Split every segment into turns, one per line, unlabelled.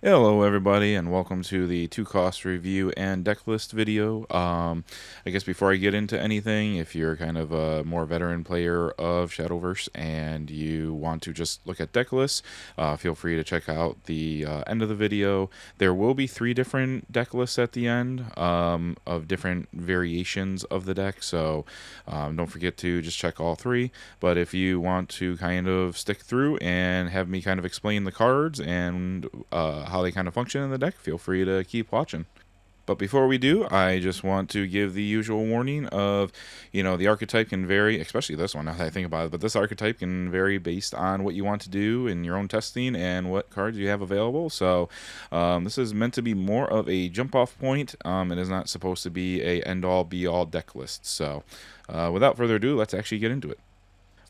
Hello everybody and welcome to the 2 cost review and deck list video. I guess before I get into anything, if you're kind of a more veteran player of Shadowverse and you want to just look at deck lists, feel free to check out the end of the video. There will be 3 different deck lists at the end of different variations of the deck, so don't forget to just check all 3. But if you want to kind of stick through and have me kind of explain the cards and how they kind of function in the deck, feel free to keep watching. But before we do, I just want to give the usual warning of, the archetype can vary, especially this one now that I think about it, but this archetype can vary based on what you want to do in your own testing and what cards you have available. So this is meant to be more of a jump-off point. It is not supposed to be a end-all, be-all deck list. So without further ado, let's actually get into it.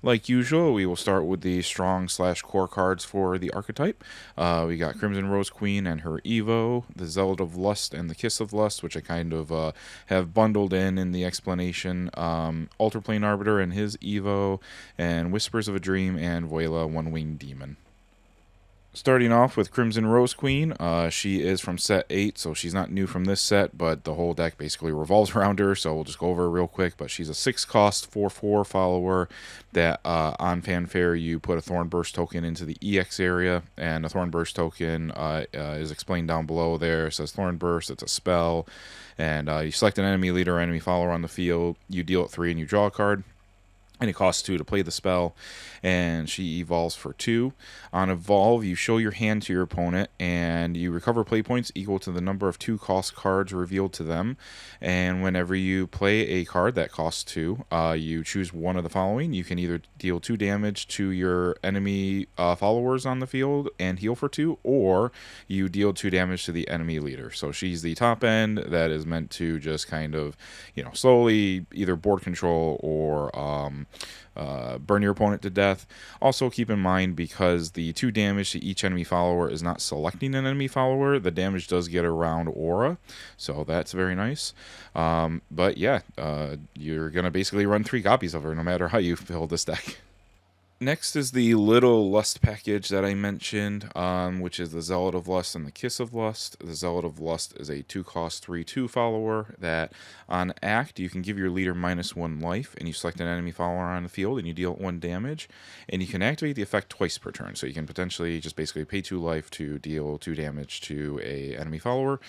Like usual, we will start with the strong/core cards for the archetype. We got Crimson Rose Queen and her Evo, the Zealot of Lust and the Kiss of Lust, which I kind of have bundled in the explanation. Altar Plane Arbiter and his Evo, and Whispers of a Dream and Voila, One Winged Demon. Starting off with Crimson Rose Queen, she is from set 8, so she's not new from this set, but the whole deck basically revolves around her, so we'll just go over her real quick. But she's a 6-cost 4/4 follower that on Fanfare you put a Thornburst token into the EX area, and a Thornburst token is explained down below there. It says Thornburst, it's a spell, and you select an enemy leader or enemy follower on the field, you deal it 3 and you draw a card. And it costs 2 to play the spell, and she evolves for 2. On evolve, you show your hand to your opponent, and you recover play points equal to the number of 2-cost cards revealed to them. And whenever you play a card that costs 2, you choose one of the following. You can either deal 2 damage to your enemy followers on the field and heal for 2, or you deal 2 damage to the enemy leader. So she's the top end that is meant to just kind of, slowly either board control or burn your opponent to death. Also keep in mind, because the 2 damage to each enemy follower is not selecting an enemy follower, the damage does get around aura, so that's very nice. But yeah, you're gonna basically run 3 copies of her no matter how you build this deck. Next is the little Lust package that I mentioned, which is the Zealot of Lust and the Kiss of Lust. The Zealot of Lust is a 2-cost 3/2 follower that on act you can give your leader -1 life, and you select an enemy follower on the field and you deal 1 damage, and you can activate the effect twice per turn. So you can potentially just basically pay 2 life to deal 2 damage to a enemy follower.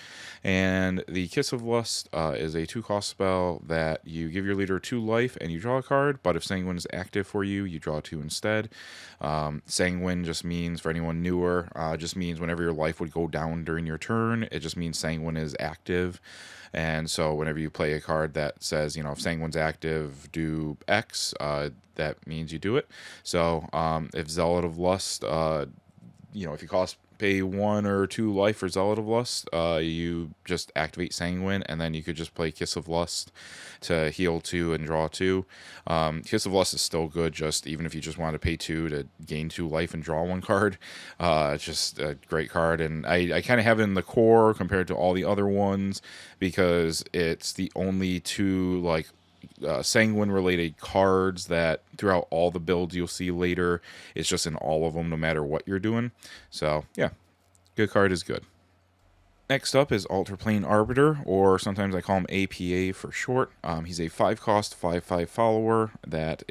And the Kiss of Lust is a 2-cost spell that you give your leader 2 life and you draw a card, but if Sanguine is active for you, you draw 2 instead. Sanguine just means, for anyone newer, just means whenever your life would go down during your turn, it just means Sanguine is active. And so whenever you play a card that says, if Sanguine's active, do X, that means you do it. So if Zealot of Lust, if you pay 1 or 2 life for Zealot of Lust, you just activate Sanguine, and then you could just play Kiss of Lust to heal 2 and draw 2. Kiss of Lust is still good, just even if you just want to pay 2 to gain 2 life and draw 1 card. It's just a great card, and I kind of have it in the core compared to all the other ones because it's the only 2 Sanguine related cards that throughout all the builds you'll see later, it's just in all of them no matter what you're doing. So yeah, good card is good. Next up is Altar Plane Arbiter, or sometimes I call him APA for short. He's a 5-cost 5/5 follower that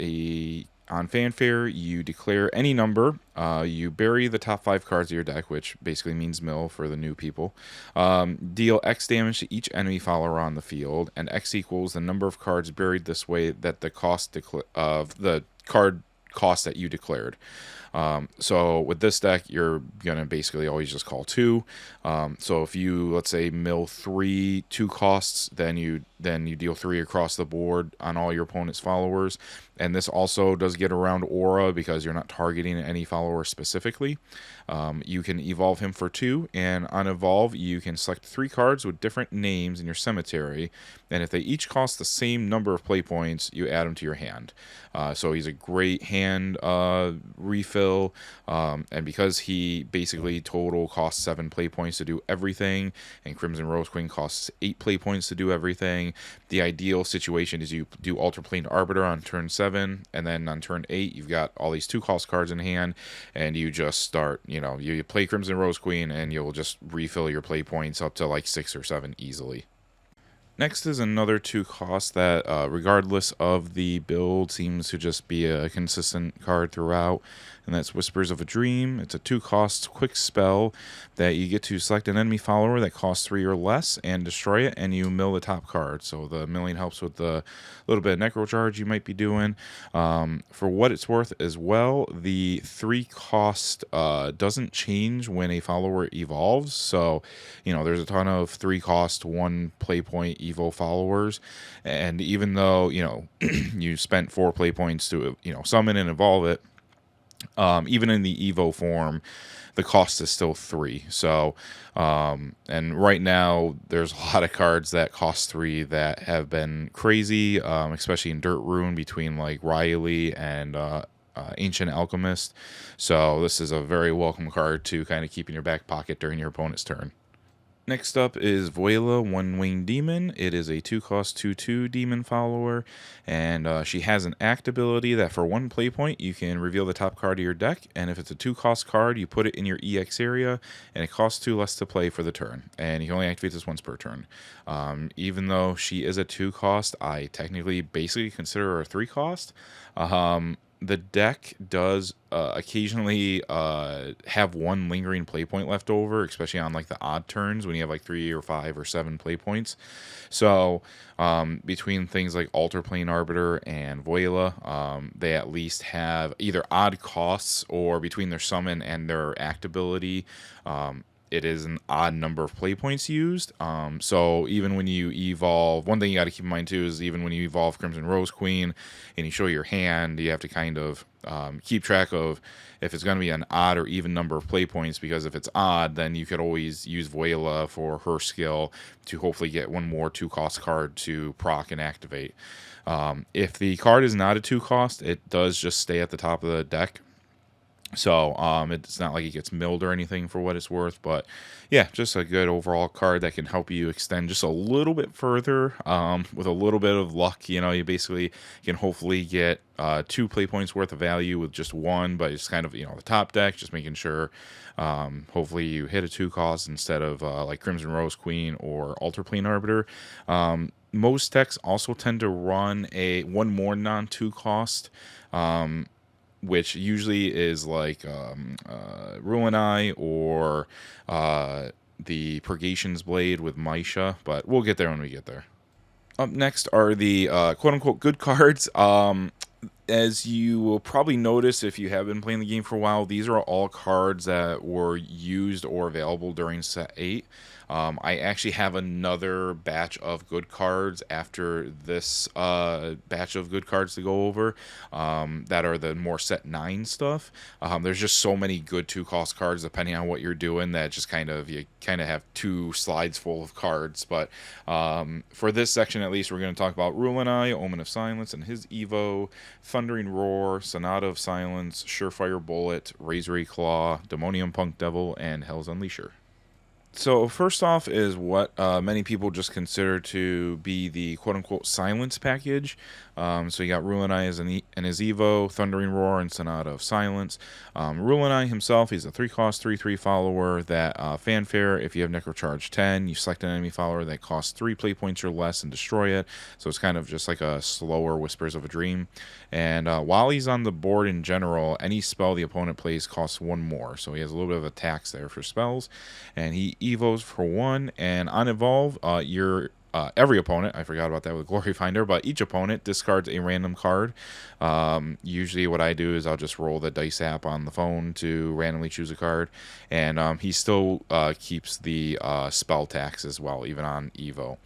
on Fanfare you declare any number. You bury the top 5 cards of your deck, which basically means mill for the new people. Deal X damage to each enemy follower on the field, and X equals the number of cards buried this way that the cost of the card cost that you declared. So with this deck, you're gonna basically always just call 2. So if you, let's say, mill 3 2 costs, then you deal 3 across the board on all your opponent's followers. And this also does get around aura because you're not targeting any follower specifically. You can evolve him for 2, and on evolve you can select 3 cards with different names in your cemetery, and if they each cost the same number of play points, you add them to your hand. So he's a great hand refill, and because he basically total costs 7 play points to do everything, and Crimson Rose Queen costs 8 play points to do everything, the ideal situation is you do Altar Plane Arbiter on turn 7, 7, and then on turn 8 you've got all these 2-cost cards in hand, and you just start, you play Crimson Rose Queen, and you'll just refill your play points up to like 6 or 7 easily. Next is another 2-cost that, regardless of the build, seems to just be a consistent card throughout, and that's Whispers of a Dream. It's a 2-cost quick spell that you get to select an enemy follower that costs 3 or less and destroy it, and you mill the top card. So the milling helps with the little bit of necro charge you might be doing. For what it's worth as well, the 3-cost doesn't change when a follower evolves. So, there's a ton of 3-cost 1 play point Evo followers, and even though you spent 4 play points to summon and evolve it, even in the Evo form, the cost is still 3. So, and right now there's a lot of cards that cost 3 that have been crazy, especially in Dirt Rune between like Riley and Ancient Alchemist. So this is a very welcome card to kind of keep in your back pocket during your opponent's turn. Next up is Voila, One-Winged Demon. It is a 2-cost 2/2 demon follower, and she has an act ability that for 1 play point you can reveal the top card of your deck, and if it's a 2-cost card you put it in your EX area, and it costs 2 less to play for the turn, and you can only activate this once per turn. Even though she is a 2-cost, I technically basically consider her a 3-cost. The deck does occasionally have 1 lingering play point left over, especially on like the odd turns when you have like 3 or 5 or 7 play points. So between things like Altar Plane Arbiter and Voila, they at least have either odd costs, or between their summon and their act ability, it is an odd number of play points used. So even when you evolve, one thing you got to keep in mind too is even when you evolve Crimson Rose Queen and you show your hand, you have to kind of keep track of if it's going to be an odd or even number of play points, because if it's odd, then you could always use Voila for her skill to hopefully get 1 more 2-cost card to proc and activate. If the card is not a 2-cost, it does just stay at the top of the deck. So it's not like it gets milled or anything for what it's worth, but yeah, just a good overall card that can help you extend just a little bit further with a little bit of luck. You basically can hopefully get 2 play points worth of value with just 1, but it's kind of the top deck, just making sure hopefully you hit a 2-cost instead of like Crimson Rose Queen or Altar Plane Arbiter. Most decks also tend to run a 1 more non-2-cost, which usually is like Ruinai or the Purgation's Blade with Maisha, but we'll get there when we get there. Up next are the quote-unquote good cards. As you will probably notice if you have been playing the game for a while, these are all cards that were used or available during set 8. I actually have another batch of good cards after this batch of good cards to go over that are the more set 9 stuff. There's just so many good 2-cost cards depending on what you're doing that just you kind of have 2 slides full of cards. But for this section at least, we're going to talk about Ruinai, Omen of Silence and his Evo, Thundering Roar, Sonata of Silence, Surefire Bullet, Razor Claw, Demonium Punk Devil, and Hell's Unleasher. So first off is what many people just consider to be the quote-unquote silence package. So you got Ruinai and his Evo, Thundering Roar, and Sonata of Silence. Ruinai himself, he's a 3-cost 3/3 follower that fanfare. If you have Necrocharge 10, you select an enemy follower that costs 3 play points or less and destroy it. So it's kind of just like a slower Whispers of a Dream. And while he's on the board in general, any spell the opponent plays costs 1 more. So he has a little bit of a tax there for spells. And he Evos for 1. And on Evolve, every opponent, I forgot about that with Glory Finder, but each opponent discards a random card. Usually what I do is I'll just roll the dice app on the phone to randomly choose a card, and he still keeps the spell tax as well, even on Evo.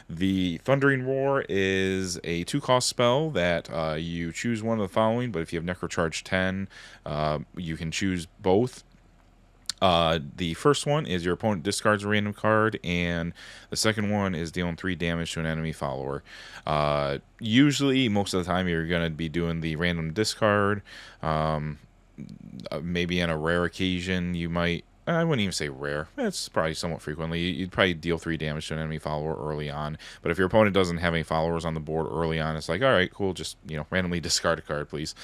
The Thundering Roar is a 2-cost spell that you choose one of the following, but if you have Necrocharge 10, you can choose both. The first one is your opponent discards a random card, and the second one is dealing 3 damage to an enemy follower. Usually, most of the time, you're going to be doing the random discard. Maybe on a rare occasion, you might I wouldn't even say rare. It's probably somewhat frequently. You'd probably deal 3 damage to an enemy follower early on. But if your opponent doesn't have any followers on the board early on, it's like, all right, cool, just, randomly discard a card, please.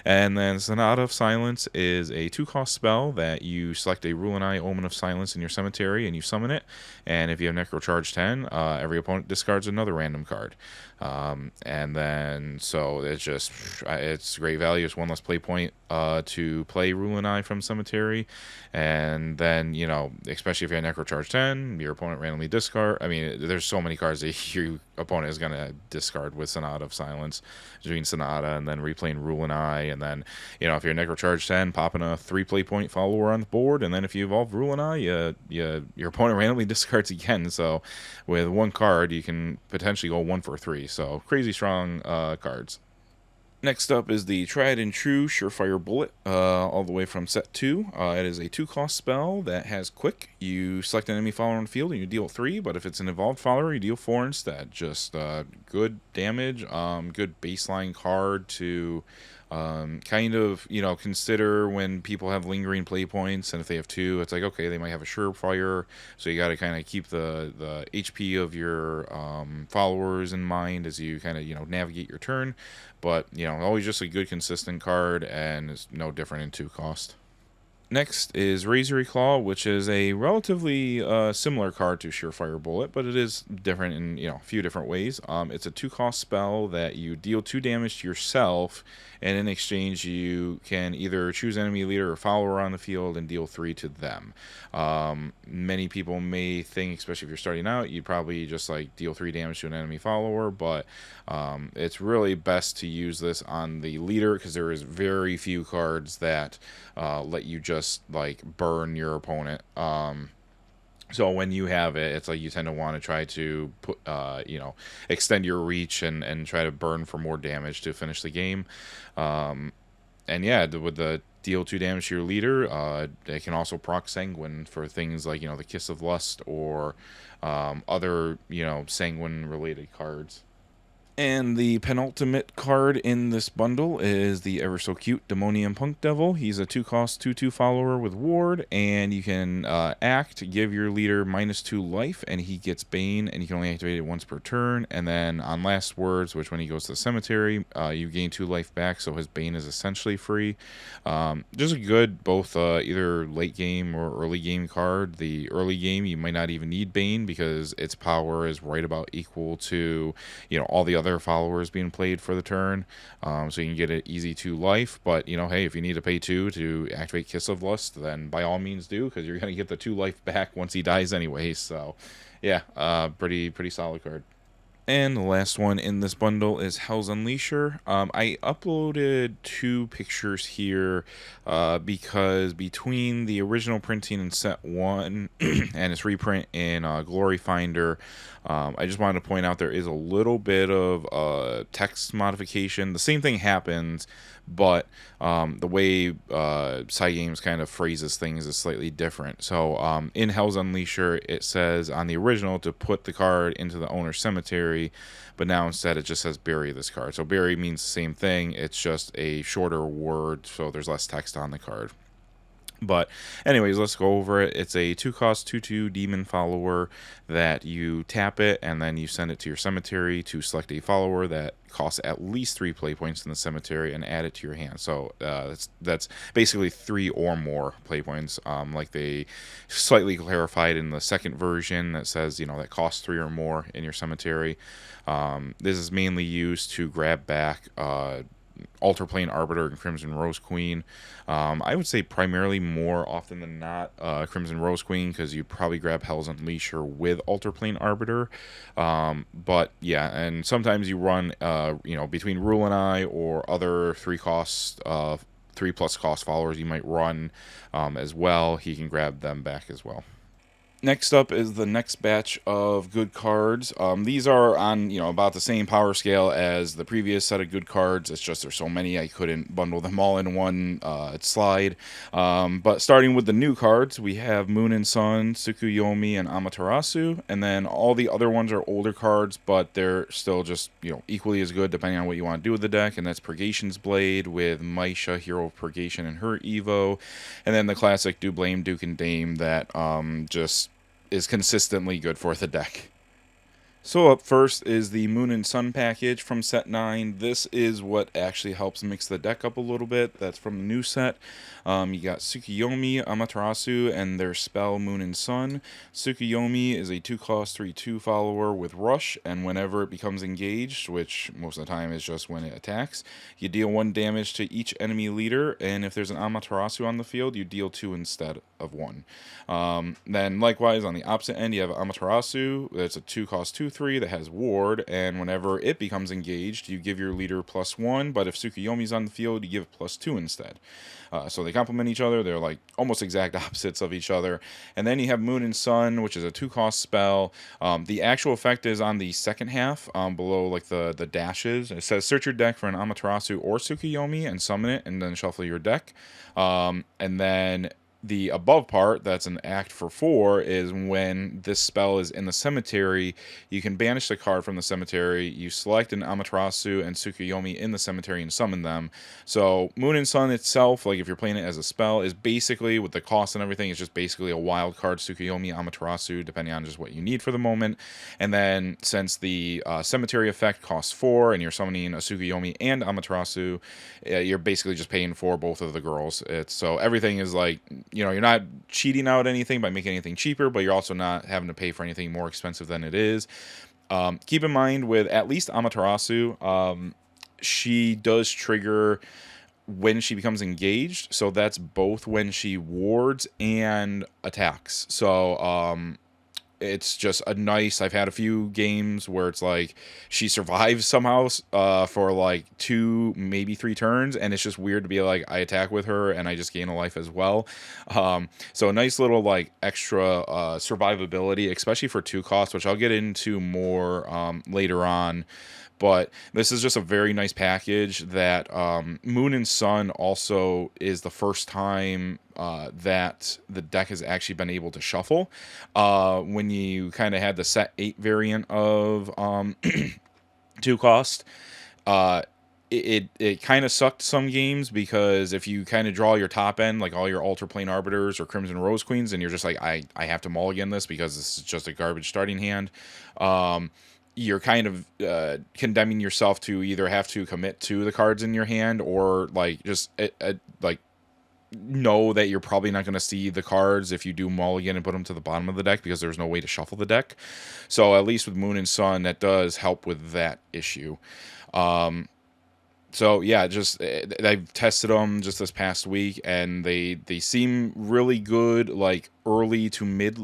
And then Sonata of Silence is a 2-cost spell that you select a Rule and Eye Omen of Silence in your cemetery and you summon it. And if you have Necrocharge 10, every opponent discards another random card. And then, so it's great value. It's 1 less play point to play Rule and Eye from cemetery. And then, especially if you have Necrocharge 10, your opponent randomly discard. I mean, there's so many cards that your opponent is going to discard with Sonata of Silence, doing Sonata and then replaying Rule and Eye. And then, if you're Necrocharge 10, popping a 3 play point follower on the board. And then if you evolve Rule and Eye, your opponent randomly discards again. So with 1 card, you can potentially go 1 for 3. So crazy strong cards. Next up is the Tried and True Surefire Bullet, all the way from set 2. It is a 2-cost spell that has Quick. You select an enemy follower on the field and you deal 3, but if it's an evolved follower, you deal 4 instead. Just good damage, good baseline card to kind of, consider when people have lingering play points, and if they have 2, it's like, okay, they might have a Surefire, so you got to kind of keep the HP of your followers in mind as you kind of, navigate your turn. But, always just a good consistent card, and it's no different in 2 cost. Next is Razory Claw, which is a relatively similar card to Surefire Bullet, but it is different in a few different ways. It's a 2-cost spell that you deal 2 damage to yourself, and in exchange you can either choose enemy leader or follower on the field and deal 3 to them. Many people may think, especially if you're starting out, you'd probably just like deal 3 damage to an enemy follower, but it's really best to use this on the leader because there is very few cards that let you just like burn your opponent. So when you have it, it's like you tend to want to try to put, extend your reach and try to burn for more damage to finish the game. And yeah, with the deal 2 damage to your leader, they can also proc Sanguine for things like, the Kiss of Lust or other, Sanguine related cards. And the penultimate card in this bundle is the ever so cute Demonium Punk Devil. He's a 2-cost 2/2 follower with Ward, and you can act, give your leader -2 life, and he gets Bane, and you can only activate it once per turn. And then on Last Words, which when he goes to the cemetery, you gain 2 life back, so his Bane is essentially free. Just a good both either late game or early game card. The early game, you might not even need Bane because its power is right about equal to all the other followers being played for the turn, so you can get an easy 2 life. But hey, if you need to pay 2 to activate Kiss of Lust, then by all means do, because you're going to get the 2 life back once he dies anyway. So yeah, pretty solid card. And the last one in this bundle is Hell's Unleasher. I uploaded 2 pictures here because between the original printing in set 1 and its reprint in Glory Finder, I just wanted to point out there is a little bit of text modification. The same thing happens, but the way Cygames kind of phrases things is slightly different. So in Hell's Unleasher, it says on the original to put the card into the owner's cemetery, but now instead it just says bury this card. So bury means the same thing, it's just a shorter word, so there's less text on the card. But anyways, let's go over it. It's a 2-cost 2/2 demon follower that you tap it and then you send it to your cemetery to select a follower that costs at least 3 play points in the cemetery and add it to your hand. So that's basically 3 or more play points, like they slightly clarified in the second version that says that costs 3 or more in your cemetery. This is mainly used to grab back Altar Plane Arbiter and Crimson Rose Queen. I would say primarily more often than not Crimson Rose Queen, because you probably grab Hell's Unleasher with Altar Plane Arbiter. But yeah, and sometimes you run between Rule and Eye or other 3-cost 3+ cost followers you might run as well. He can grab them back as well. Next up is the next batch of good cards. These are on about the same power scale as the previous set of good cards. It's just there's so many I couldn't bundle them all in one slide. But starting with the new cards, we have Moon and Sun, Tsukuyomi, and Amaterasu, and then all the other ones are older cards, but they're still just equally as good depending on what you want to do with the deck. And that's Purgation's Blade with Maisha, Hero of Purgation, and her Evo, and then the classic Do Blame, Duke and Dame that just is consistently good for the deck. So up first is the Moon and Sun package from set 9. This is what actually helps mix the deck up a little bit. That's from the new set. You got Tsukuyomi, Amaterasu, and their spell Moon and Sun. Tsukuyomi is a 2-cost 3/2 follower with Rush, and whenever it becomes engaged, which most of the time is just when it attacks, you deal 1 damage to each enemy leader, and if there's an Amaterasu on the field, you deal 2 instead of 1. Then likewise on the opposite end, you have Amaterasu. That's a 2-cost 2/3 that has Ward, and whenever it becomes engaged, you give your leader +1, but if Tsukuyomi's on the field, you give it +2 instead. So they complement each other. They're like almost exact opposites of each other. And then you have Moon and Sun, which is a 2-cost spell. The actual effect is on the second half, below like the dashes. It says search your deck for an Amaterasu or Tsukuyomi and summon it, and then shuffle your deck. And then the above part, that's an act for 4, is when this spell is in the cemetery, you can banish the card from the cemetery, you select an Amaterasu and Tsukuyomi in the cemetery and summon them. So Moon and Sun itself, like if you're playing it as a spell, is basically, with the cost and everything, it's just basically a wild card Tsukuyomi, Amaterasu, depending on just what you need for the moment. And then since the cemetery effect costs 4 and you're summoning a Tsukuyomi and Amaterasu, you're basically just paying for both of the girls. So everything is like, you're not cheating out anything by making anything cheaper, but you're also not having to pay for anything more expensive than it is. Keep in mind with at least Amaterasu, she does trigger when she becomes engaged, so that's both when she wards and attacks. So it's just a nice, I've had a few games where it's like she survives somehow for like 2 maybe 3 turns, and it's just weird to be like I attack with her and I just gain a life as well. So a nice little like extra survivability, especially for 2 costs, which I'll get into more later on. But this is just a very nice package that Moon and Sun also is the first time that the deck has actually been able to shuffle. When you kind of had the set 8 variant of 2 cost, it kind of sucked some games, because if you kind of draw your top end, like all your Altar Plane Arbiters or Crimson Rose Queens, and you're just like, I have to mulligan this because this is just a garbage starting hand, you're kind of condemning yourself to either have to commit to the cards in your hand, or like just like know that you're probably not going to see the cards if you do mulligan and put them to the bottom of the deck, because there's no way to shuffle the deck. So at least with Moon and Sun, that does help with that issue. So yeah, just I've tested them just this past week, and they seem really good, like early to mid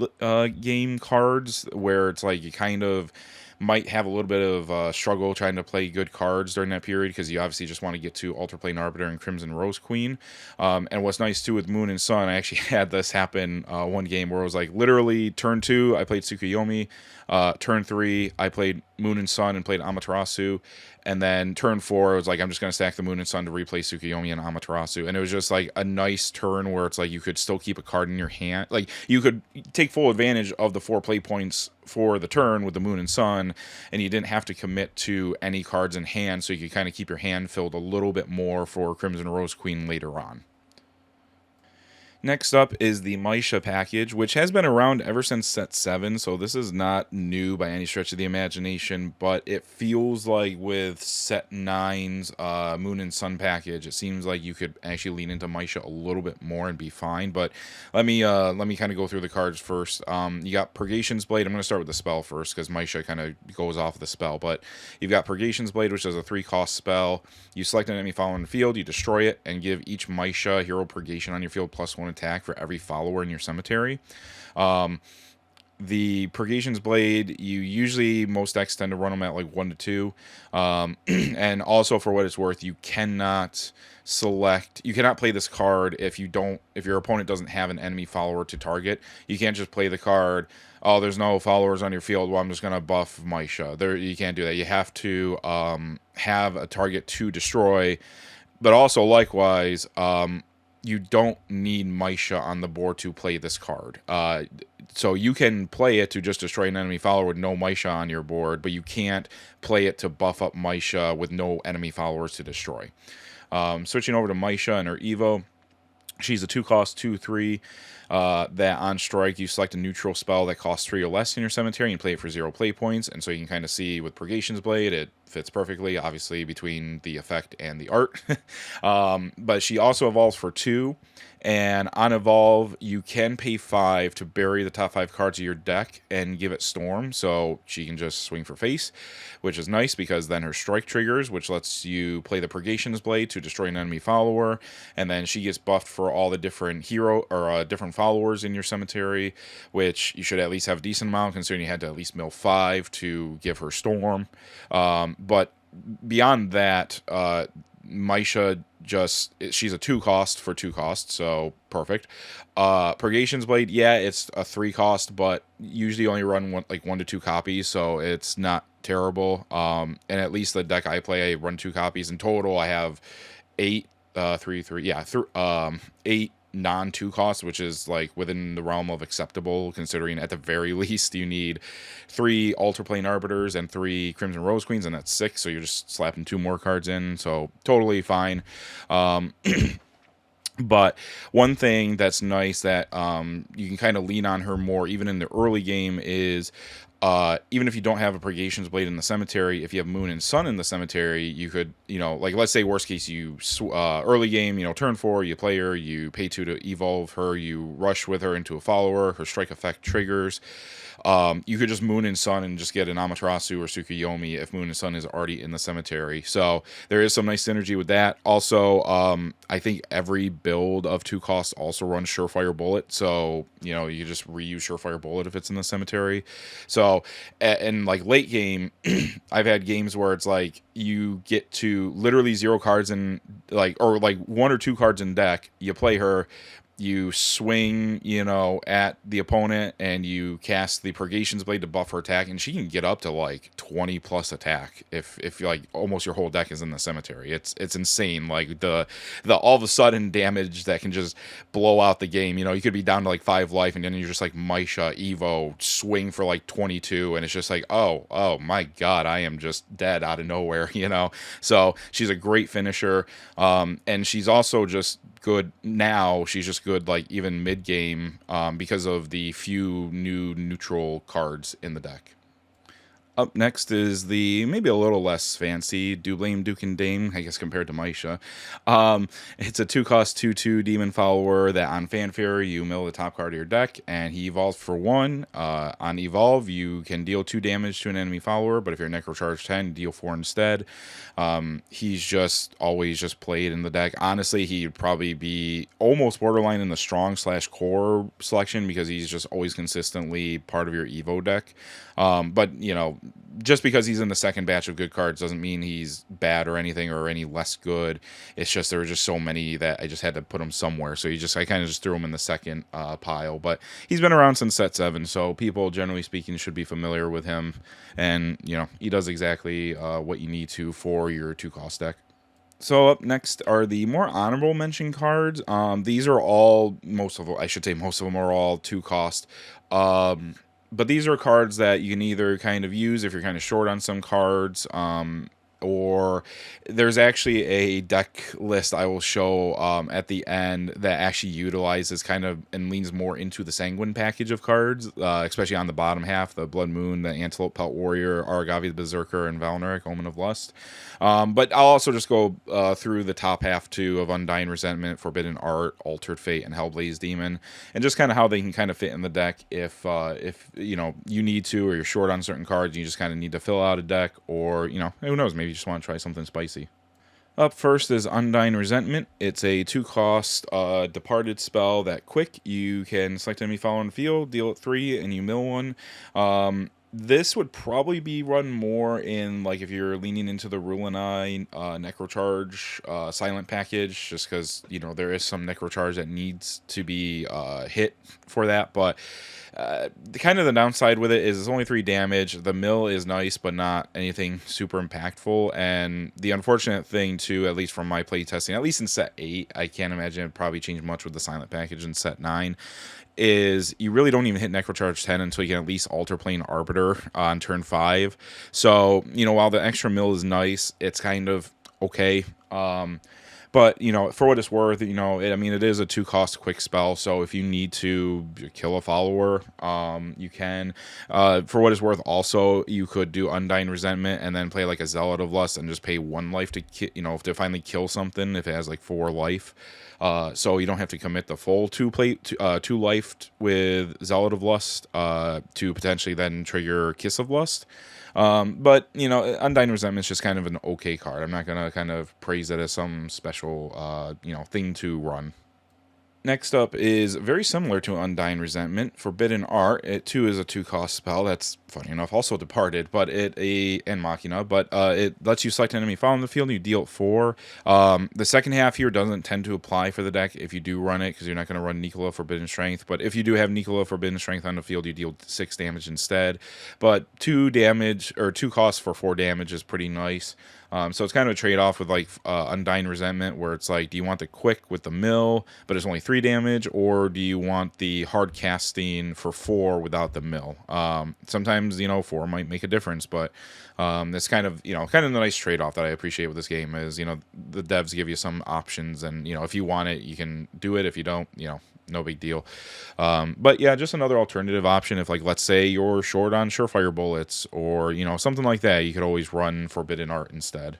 game cards, where it's like you kind of might have a little bit of struggle trying to play good cards during that period, because you obviously just want to get to Altar Plane Arbiter and Crimson Rose Queen. And what's nice too with Moon and Sun, I actually had this happen one game where it was like literally turn 2 I played Tsukuyomi, turn 3 I played Moon and Sun and played Amaterasu, and then turn 4 it was like I'm just going to stack the Moon and Sun to replay Tsukuyomi and Amaterasu. And it was just like a nice turn where it's like you could still keep a card in your hand, like you could take full advantage of the 4 play points for the turn with the Moon and Sun, and you didn't have to commit to any cards in hand, so you could kind of keep your hand filled a little bit more for Crimson Rose Queen later on. Next up is the Maisha package, which has been around ever since set 7, so this is not new by any stretch of the imagination, but it feels like with set 9's Moon and Sun package, it seems like you could actually lean into Maisha a little bit more and be fine. But let me kind of go through the cards first. You got Purgation's Blade. I'm going to start with the spell first, because Maisha kind of goes off the spell, but you've got Purgation's Blade, which is a 3-cost spell. You select an enemy follower in the field, you destroy it, and give each Maisha hero Purgation on your field +1 attack for every follower in your cemetery. the Purgation's Blade, you usually, most decks tend to run them at like 1 to 2. And also, for what it's worth, you cannot play this card if your opponent doesn't have an enemy follower to target. You can't just play the card, oh, there's no followers on your field, well, I'm just going to buff Maisha. You can't do that. You have to have a target to destroy, but also, likewise, you don't need Maisha on the board to play this card. So you can play it to just destroy an enemy follower with no Maisha on your board, but you can't play it to buff up Maisha with no enemy followers to destroy. Switching over to Maisha and her Evo. She's a 2-cost, 2/3, that on strike, you select a neutral spell that costs 3 or less in your cemetery, and you play it for 0 play points. And so you can kind of see with Purgation's Blade, it fits perfectly, obviously, between the effect and the art. But she also evolves for 2, and on evolve, you can pay 5 to bury the top 5 cards of your deck and give it Storm, so she can just swing for face, which is nice because then her strike triggers, which lets you play the Purgation's Blade to destroy an enemy follower, and then she gets buffed for all the different different followers in your cemetery, which you should at least have a decent amount, considering you had to at least mill 5 to give her Storm. But beyond that, Maisha she's a 2-cost for 2 costs, so perfect. Purgation's Blade, yeah, it's a 3-cost, but usually only run 1 to 2 copies, so it's not terrible. And at least the deck I play, I run 2 copies in total. I have 8, 8 non-2 costs, which is like within the realm of acceptable, considering at the very least you need 3 Altar Plane Arbiters and 3 Crimson Rose Queens, and that's 6, so you're just slapping 2 more cards in, so totally fine. But one thing that's nice that you can kind of lean on her more even in the early game is, even if you don't have a Purgation's Blade in the cemetery, if you have Moon and Sun in the cemetery, you could, like, let's say worst case, you early game, turn 4, you play her, you pay 2 to evolve her, you rush with her into a follower, her strike effect triggers. You could just Moon and Sun and just get an Amaterasu or Tsukuyomi if Moon and Sun is already in the cemetery. So there is some nice synergy with that. Also, I think every build of 2 costs also runs Surefire Bullet. So, you just reuse Surefire Bullet if it's in the cemetery. So, in like late game, I've had games where it's like you get to literally 0 cards in or 1 or 2 cards in deck. You play her, you swing, at the opponent, and you cast the Purgation's Blade to buff her attack, and she can get up to like 20 plus attack if like almost your whole deck is in the cemetery. It's insane, like the all of a sudden damage that can just blow out the game. You could be down to like 5 life, and then you're just like Maisha Evo swing for like 22, and it's just like, oh my god, I am just dead out of nowhere. So she's a great finisher, and she's also just good now. She's just good like even mid game, because of the few new neutral cards in the deck. Up next is the maybe a little less fancy Dublame Duke and Dame, I guess, compared to Maisha. It's a 2-cost 2/2 demon follower that on fanfare you mill the top card of your deck, and he evolves for 1. On evolve, you can deal 2 damage to an enemy follower, but if you're Necrocharge 10, deal 4 instead. He's just always just played in the deck. Honestly, he'd probably be almost borderline in the strong/core selection because he's just always consistently part of your Evo deck. But just because he's in the second batch of good cards doesn't mean he's bad or anything or any less good. It's just there were just so many that I just had to put him somewhere. So I kind of just threw him in the second pile. But he's been around since set 7, so people, generally speaking, should be familiar with him. And, he does exactly what you need to for your 2-cost deck. So up next are the more honorable mention cards. These are all, most of them are all 2-cost. But these are cards that you can either kind of use if you're kind of short on some cards, or there's actually a deck list I will show at the end that actually utilizes kind of and leans more into the Sanguine package of cards, especially on the bottom half, the Blood Moon, the Antelope Pelt Warrior, Aragavi the Berserker, and Valneric, Omen of Lust. But I'll also just go through the top half too of Undying Resentment, Forbidden Art, Altered Fate, and Hellblaze Demon, and just kind of how they can kind of fit in the deck if you need to, or you're short on certain cards, and you just kind of need to fill out a deck, or who knows, maybe you just want to try something spicy. Up first is Undying Resentment. It's a 2-cost departed spell that quick. You can select enemy follower on the field, deal it 3, and you mill one. This would probably be run more in, like, if you're leaning into the Rulinai Necrocharge silent package, just because, you know, there is some Necrocharge that needs to be hit for that, but kind of the downside with it is it's only 3 damage. The mill is nice, but not anything super impactful. And the unfortunate thing, too, at least from my play testing, at least in set 8, I can't imagine it probably changed much with the silent package in set 9, is you really don't even hit Necrocharge 10 until you can at least Alter Plane Arbiter on turn 5. So, you know, while the extra mill is nice, it's kind of okay. But, you know, for what it's worth, you know, I mean, it is a 2-cost quick spell, so if you need to kill a follower, you can. For what it's worth, also, you could do Undying Resentment and then play, like, a Zealot of Lust and just pay 1 life to, you know, to finally kill something if it has, like, 4 life. So you don't have to commit the full 2 life with Zealot of Lust to potentially then trigger Kiss of Lust. But, you know, Undying Resentment is just kind of an okay card. I'm not going to kind of praise it as some special, you know, thing to run. Next up is very similar to Undying Resentment, Forbidden Art. It too is a 2-cost spell. That's funny enough also departed, but and Machina. But it lets you select an enemy found in the field and you deal it 4. The second half here doesn't tend to apply for the deck if you do run it, because you're not going to run Nicola Forbidden Strength. But if you do have Nicola Forbidden Strength on the field, you deal 6 damage instead. But 2 damage or 2 costs for 4 damage is pretty nice. So it's kind of a trade-off with, like, Undying Resentment, where it's like, do you want the quick with the mill, but it's only 3 damage, or do you want the hard casting for 4 without the mill? Sometimes, you know, 4 might make a difference, but it's kind of, you know, kind of the nice trade-off that I appreciate with this game is, you know, the devs give you some options, and, you know, if you want it, you can do it. If you don't, you know, no big deal. But yeah, just another alternative option. If, like, let's say you're short on Surefire bullets or, you know, something like that, you could always run Forbidden Art instead.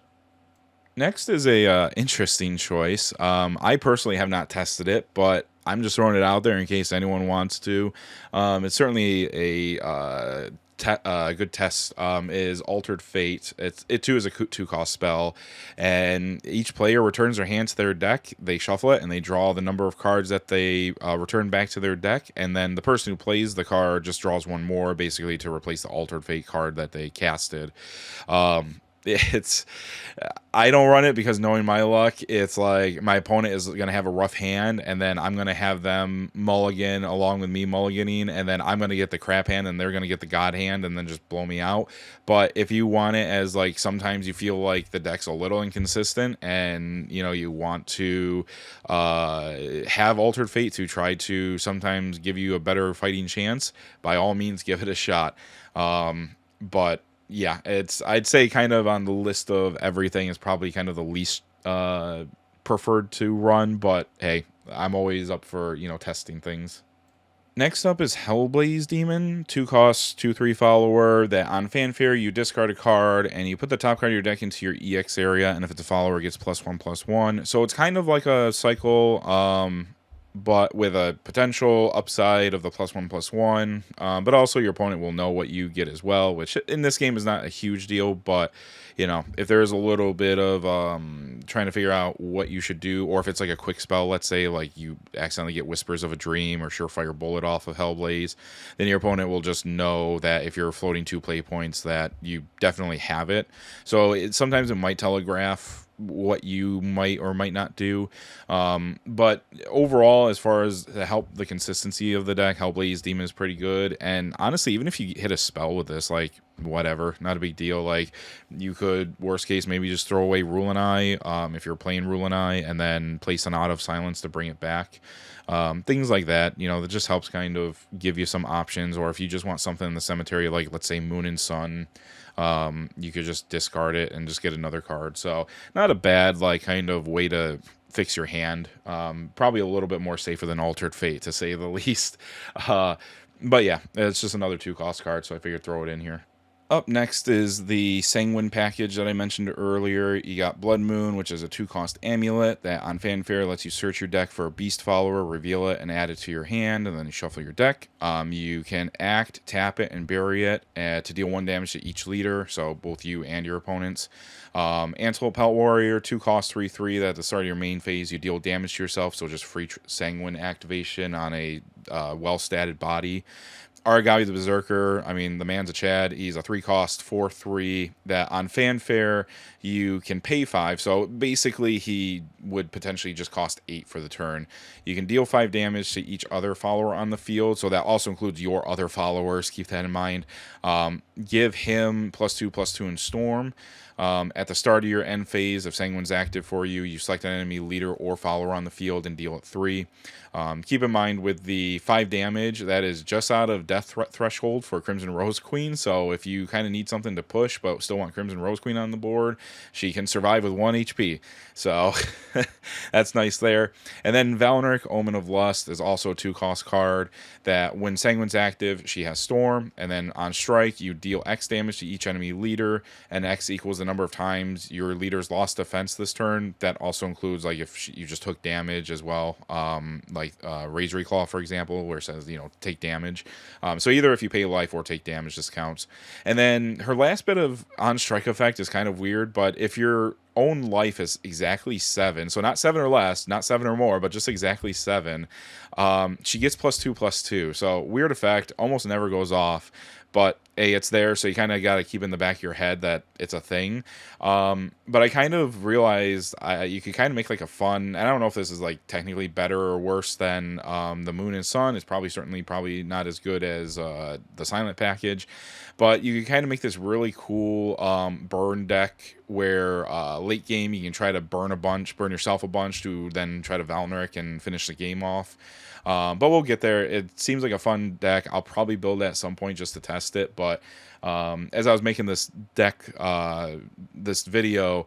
Next is a interesting choice. I personally have not tested it, but I'm just throwing it out there in case anyone wants to. It's certainly a good test. Is Altered Fate. It too is a 2-cost spell, and each player returns their hand to their deck. They shuffle it and they draw the number of cards that they return back to their deck, and then the person who plays the card just draws 1 more, basically to replace the Altered Fate card that they casted. It's I don't run it because, knowing my luck, it's like my opponent is going to have a rough hand, and then I'm going to have them mulligan along with me mulliganing, and then I'm going to get the crap hand and they're going to get the god hand and then just blow me out. But if you want it as, like, sometimes you feel like the deck's a little inconsistent and, you know, you want to have Altered Fate to try to sometimes give you a better fighting chance, by all means give it a shot. But yeah, I'd say kind of on the list of everything is probably kind of the least preferred to run, but hey, I'm always up for, you know, testing things. Next up is Hellblaze Demon, 2 costs, 2/3 follower, that on Fanfare you discard a card and you put the top card of your deck into your EX area, and if it's a follower it gets +1/+1. So it's kind of like a cycle, but with a potential upside of the +1/+1, but also your opponent will know what you get as well, which in this game is not a huge deal, but, you know, if there is a little bit of trying to figure out what you should do, or if it's like a quick spell, let's say, like, you accidentally get Whispers of a Dream or Surefire Bullet off of Hellblaze, then your opponent will just know that if you're floating 2 play points that you definitely have it. So sometimes it might telegraph what you might or might not do, but overall, as far as the consistency of the deck, Hellblaze Demon is pretty good. And honestly, even if you hit a spell with this, like, whatever, not a big deal. Like, you could, worst case, maybe just throw away Rulinai, if you're playing Rulinai, and then play Sonata of Silence to bring it back. Things like that, you know, that just helps kind of give you some options. Or if you just want something in the cemetery, like, let's say Moon and Sun, you could just discard it and just get another card. So not a bad, like, kind of way to fix your hand. Probably a little bit more safer than Altered Fate, to say the least. But yeah, it's just another 2-cost card, so I figured throw it in here. Up next is the Sanguine package that I mentioned earlier. You got Blood Moon, which is a 2-cost amulet that on Fanfare lets you search your deck for a beast follower, reveal it, and add it to your hand, and then you shuffle your deck. You can act, tap it, and bury it to deal 1 damage to each leader, so both you and your opponents. Antelope Pelt Warrior, 2-cost 3/3, that at the start of your main phase you deal damage to yourself, so just free Sanguine activation on a well-statted body. Aragawi the Berserker, I mean, the man's a Chad. He's a 3-cost 4/3 that on Fanfare you can pay 5. So basically, he would potentially just cost 8 for the turn. You can deal 5 damage to each other follower on the field. So that also includes your other followers. Keep that in mind. Give him +2/+2 in Storm. At the start of your end phase, if Sanguine's active for you, you select an enemy leader or follower on the field and deal it 3. Keep in mind with the 5 damage, that is just out of death threshold for Crimson Rose Queen. So if you kind of need something to push but still want Crimson Rose Queen on the board, she can survive with 1 HP. So that's nice there. And then Valneric, Omen of Lust, is also a 2-cost card that when Sanguine's active, she has Storm. And then on strike, you deal X damage to each enemy leader, and X equals the number of times your leader's lost defense this turn. That also includes like if you just took damage as well, like Razor Claw, for example, where it says, take damage. So either if you pay life or take damage, this counts. And then her last bit of on strike effect is kind of weird, but if your own life is exactly 7, so not 7 or less, not 7 or more, but just exactly 7, she gets +2/+2. So weird effect, almost never goes off, but it's there, so you kind of got to keep in the back of your head that it's a thing. But I kind of realized you could kind of make like a fun, I don't know if this is like technically better or worse than the Moon and Sun. It's probably not as good as the Silent package, but you can kind of make this really cool burn deck where late game you can try to burn yourself a bunch to then try to Valneric and finish the game off. But we'll get there. It seems like a fun deck. I'll probably build it at some point just to test it. But as I was making this deck, this video,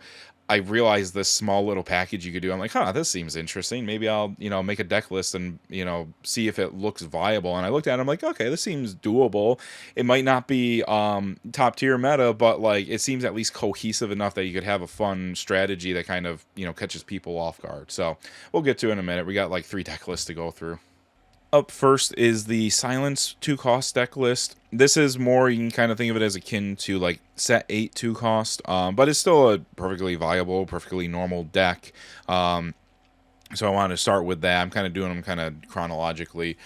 I realized this small little package you could do. I'm like, this seems interesting. Maybe I'll, make a deck list and, see if it looks viable. And I looked at it, I'm like, okay, this seems doable. It might not be top tier meta, but like it seems at least cohesive enough that you could have a fun strategy that kind of, catches people off guard. So we'll get to it in a minute. We got like 3 deck lists to go through. Up first is the Silence 2-cost deck list. This is more, you can kind of think of it as akin to like set 8 2-cost, but it's still a perfectly viable, perfectly normal deck. So I wanted to start with that. I'm kind of doing them kind of chronologically.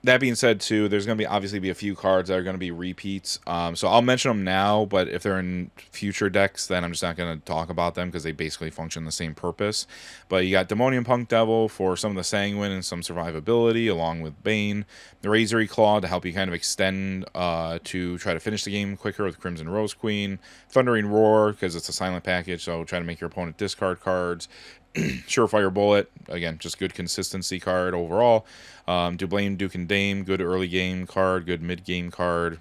That being said, too, there's going to obviously be a few cards that are going to be repeats. So I'll mention them now, but if they're in future decks, then I'm just not going to talk about them because they basically function the same purpose. But you got Demonium Punk Devil for some of the Sanguine and some survivability, along with Bane. The Razor Claw to help you kind of extend to try to finish the game quicker with Crimson Rose Queen. Thundering Roar because it's a silent package, so try to make your opponent discard cards. Surefire Bullet, again, just good consistency card overall. Dublin, Duke and Dame, good early game card, good mid game card.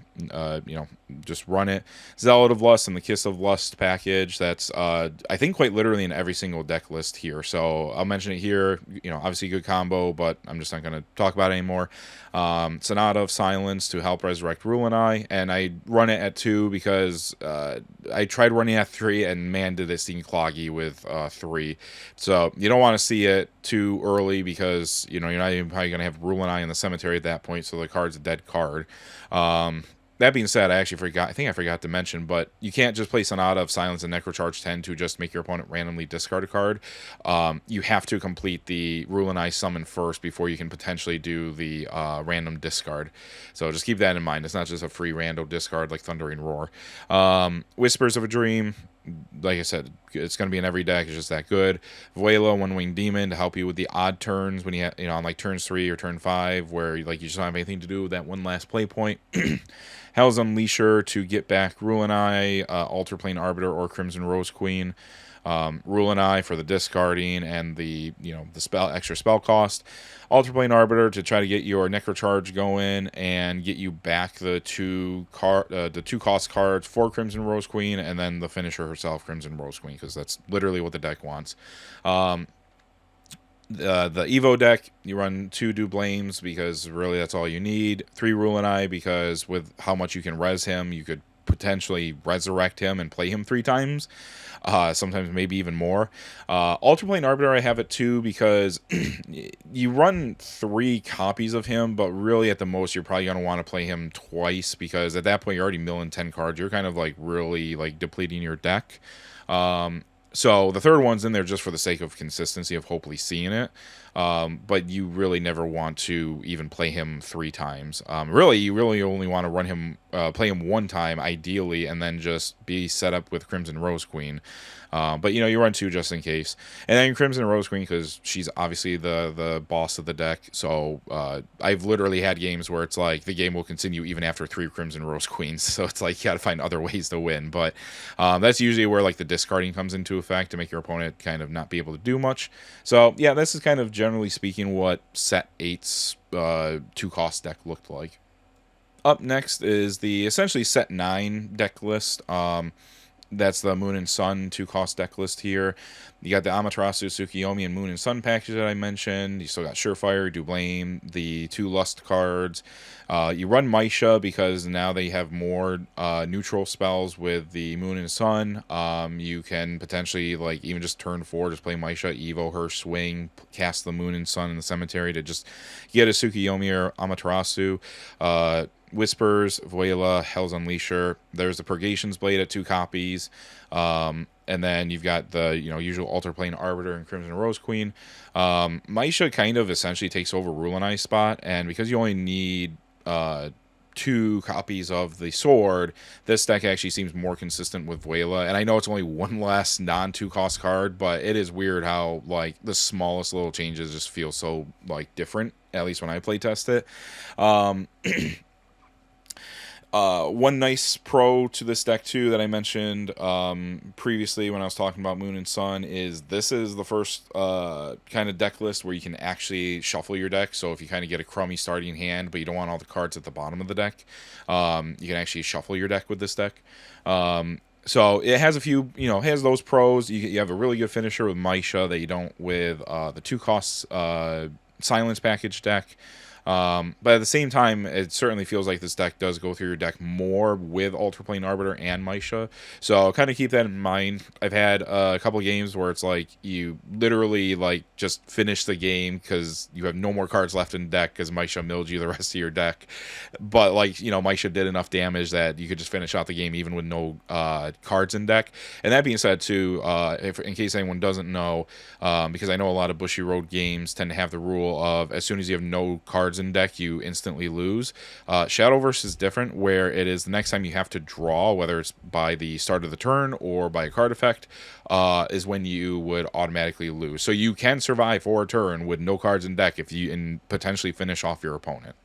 Just run it. Zealot of Lust and the Kiss of Lust package. That's I think quite literally in every single deck list here. So I'll mention it here. Obviously good combo, but I'm just not going to talk about it anymore. Sonata of Silence to help resurrect Rulenai, and I run it at 2 because I tried running at 3, and man, did it seem cloggy with 3. So you don't want to see it too early because you're not even probably going to have Rulenai in the cemetery at that point, so the card's a dead card. That being said, I think I forgot to mention, but you can't just play Sonata of Silence and Necrocharge 10 to just make your opponent randomly discard a card. You have to complete the Rulenai summon first before you can potentially do the random discard. So just keep that in mind. It's not just a free random discard like Thundering Roar. Whispers of a Dream. Like I said, it's going to be in every deck. It's just that good. Vuelo, One-Winged Demon, to help you with the odd turns when you have, on like turns 3 or turn 5, where you just don't have anything to do with that one last play point. Hell's Unleasher to get back Rulenai, Alter Plane Arbiter, or Crimson Rose Queen. Rulenai for the discarding and the extra spell cost. Alter Plane Arbiter to try to get your Necrocharge going and get you back the 2-cost cards for Crimson Rose Queen, and then the finisher herself, Crimson Rose Queen, because that's literally what the deck wants. The Evo deck, you run 2 Dublames because really that's all you need. 3 Rulenai because with how much you can res him, you could potentially resurrect him and play him 3 times, sometimes maybe even more. Ultra Plane Arbiter, I have it too because you run 3 copies of him, but really at the most you're probably going to want to play him twice, because at that point you're already milling 10 cards. You're kind of like really like depleting your deck. So the third one's in there just for the sake of consistency of hopefully seeing it. But you really never want to even play him 3 times. Really, you really only want to run him, play him 1 time ideally, and then just be set up with Crimson Rose Queen. But you run 2 just in case, and then Crimson Rose Queen, because she's obviously the boss of the deck. So I've literally had games where it's like the game will continue even after 3 Crimson Rose Queens. So it's like you got to find other ways to win. But that's usually where like the discarding comes into effect to make your opponent kind of not be able to do much. So yeah, this is kind of generally speaking what set 8's 2-cost deck looked like. Up next is the essentially set 9 deck list. That's the Moon and Sun 2-cost deck list here. You got the Amaterasu, Tsukiyomi, and Moon and Sun package that I mentioned. You still got Surefire, Do Blame, the 2 Lust cards. You run Maisha because now they have more neutral spells with the Moon and Sun. You can potentially, like, even just turn 4, just play Maisha, Evo her, swing, cast the Moon and Sun in the cemetery to just get a Tsukiyomi or Amaterasu. Whispers, Vuela, Hell's Unleasher. There's the Purgation's Blade at 2 copies. And then you've got the usual Alter Plane Arbiter and Crimson Rose Queen. Maisha kind of essentially takes over Rulanai's spot, and because you only need 2 copies of the sword, this deck actually seems more consistent with Vuela. And I know it's only 1 less non-2-cost card, but it is weird how like the smallest little changes just feel so like different, at least when I play test it. One nice pro to this deck too that I mentioned previously when I was talking about Moon and Sun is this is the first kind of deck list where you can actually shuffle your deck. So if you kind of get a crummy starting hand but you don't want all the cards at the bottom of the deck, you can actually shuffle your deck with this deck. So it has a few, it has those pros. You have a really good finisher with Maisha that you don't with the 2-cost Silence package deck. But at the same time, it certainly feels like this deck does go through your deck more with Ultra Plane Arbiter and Maisha. So kind of keep that in mind. I've had a couple of games where it's like you literally like just finish the game because you have no more cards left in deck because Maisha milled you the rest of your deck. But like, Maisha did enough damage that you could just finish out the game even with no cards in deck. And that being said too, if in case anyone doesn't know, because I know a lot of Bushy Road games tend to have the rule of as soon as you have no cards in deck, you instantly lose. Shadowverse is different, where it is the next time you have to draw, whether it's by the start of the turn or by a card effect, is when you would automatically lose. So you can survive for a turn with no cards in deck if you and potentially finish off your opponent.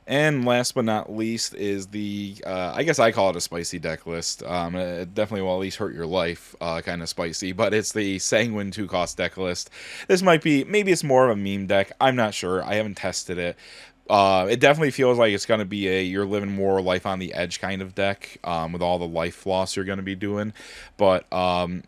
And last but not least is the, I guess I call it a spicy deck list. It definitely will at least hurt your life, kind of spicy, but it's the Sanguine 2-cost deck list. This might be, maybe it's more of a meme deck. I'm not sure. I haven't tested it. It definitely feels like it's going to be you're living more life on the edge kind of deck, with all the life loss you're going to be doing. But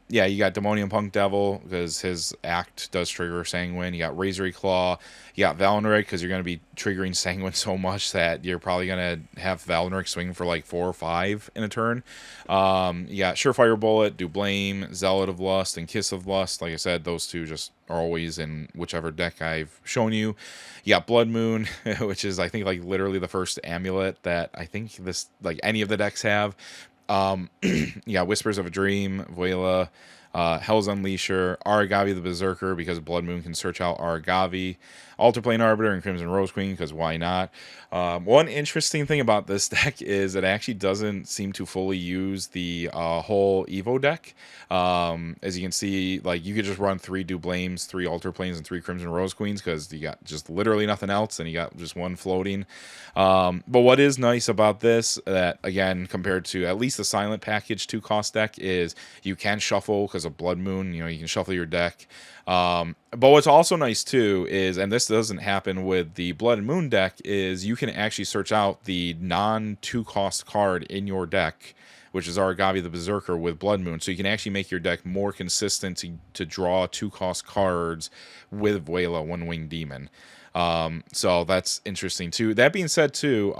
yeah, you got Demonium Punk Devil because his act does trigger Sanguine. You got Razory Claw. You got Valneric because you're going to be triggering Sanguine so much that you're probably going to have Valneric swing for like 4 or 5 in a turn. You got Surefire Bullet, Do Blame, Zealot of Lust, and Kiss of Lust. Like I said, those 2 just are always in whichever deck I've shown you. You got Blood Moon, which is I think like literally the first amulet that I think this like any of the decks have. You got Whispers of a Dream, Vuela, Hell's Unleasher, Aragavi the Berserker because Blood Moon can search out Aragavi, Alter Plane Arbiter, and Crimson Rose Queen because why not? One interesting thing about this deck is it actually doesn't seem to fully use the whole Evo deck. As you can see, like you could just run 3 Do Blames, 3 Alter Planes, and 3 Crimson Rose Queens because you got just literally nothing else and you got just 1 floating. But what is nice about this, that again, compared to at least the Silent Package 2-cost deck, is you can shuffle because of Blood Moon. You can shuffle your deck. But what's also nice too is, and this doesn't happen with the Blood and Moon deck, is you can actually search out the non-2-cost card in your deck, which is Aragavi the Berserker with Blood Moon. So you can actually make your deck more consistent to draw 2-cost cards with Vuela, One-Winged Demon. So that's interesting too. That being said too,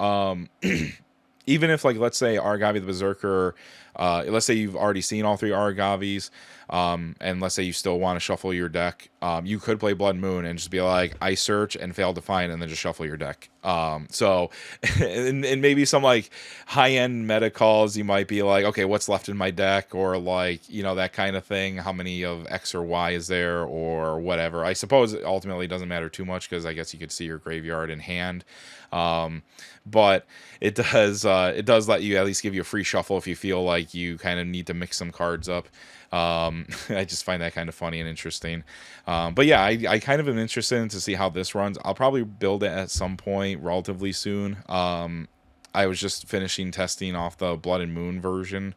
even if, like, let's say Argavi the Berserker, let's say you've already seen all 3 Argavis, and let's say you still want to shuffle your deck, you could play Blood Moon and just be like, I search and fail to find, and then just shuffle your deck. So, and maybe some like high-end meta calls, you might be like, okay, what's left in my deck, or like, you know, that kind of thing. How many of X or Y is there, or whatever. I suppose it ultimately doesn't matter too much, because I guess you could see your graveyard in hand. But it does let you at least give you a free shuffle if you feel like you kind of need to mix some cards up. I just find that kind of funny and interesting. But yeah, I kind of am interested in to see how this runs. I'll probably build it at some point relatively soon. I was just finishing testing off the Blood and Moon version.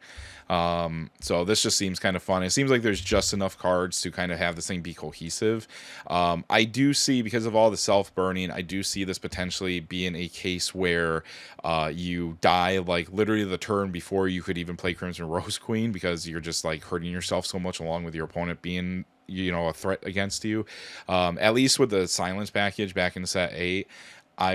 So this just seems kind of fun. It seems like there's just enough cards to kind of have this thing be cohesive. I do see, because of all the self-burning, I do see this potentially being a case where you die like literally the turn before you could even play Crimson Rose Queen, because you're just like hurting yourself so much along with your opponent being, you know, a threat against you. At least with the Silence package back in set 8, I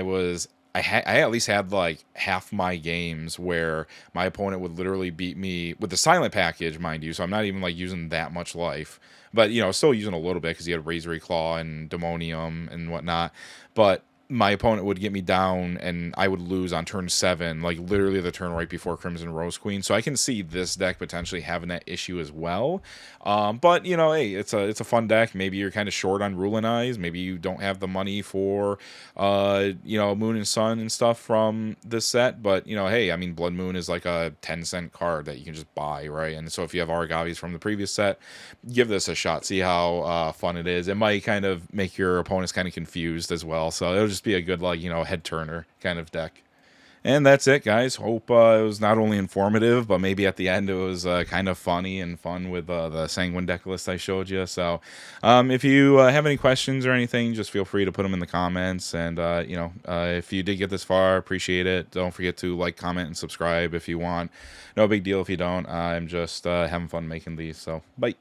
at least had like half my games where my opponent would literally beat me with the silent package, mind you. So I'm not even like using that much life, but you know, still using a little bit because he had Razor Claw and Demonium and whatnot. But my opponent would get me down and I would lose on turn 7, like literally the turn right before Crimson Rose Queen. So I can see this deck potentially having that issue as well. But you know, hey, it's a fun deck. Maybe you're kind of short on Rule and Eyes. Maybe you don't have the money for you know, Moon and Sun and stuff from this set. But you know, hey, I mean, Blood Moon is like a 10-cent card that you can just buy, right? And so if you have Argavis from the previous set, give this a shot. See how fun it is. It might kind of make your opponents kind of confused as well. So it'll just be a good, like, you know, head turner kind of deck. And that's it, guys. Hope it was not only informative, but maybe at the end it was kind of funny and fun with the Sanguine deck list I showed you. So if you have any questions or anything, just feel free to put them in the comments. And, you know, if you did get this far, appreciate it. Don't forget to like, comment, and subscribe if you want. No big deal if you don't. I'm just having fun making these. So, bye.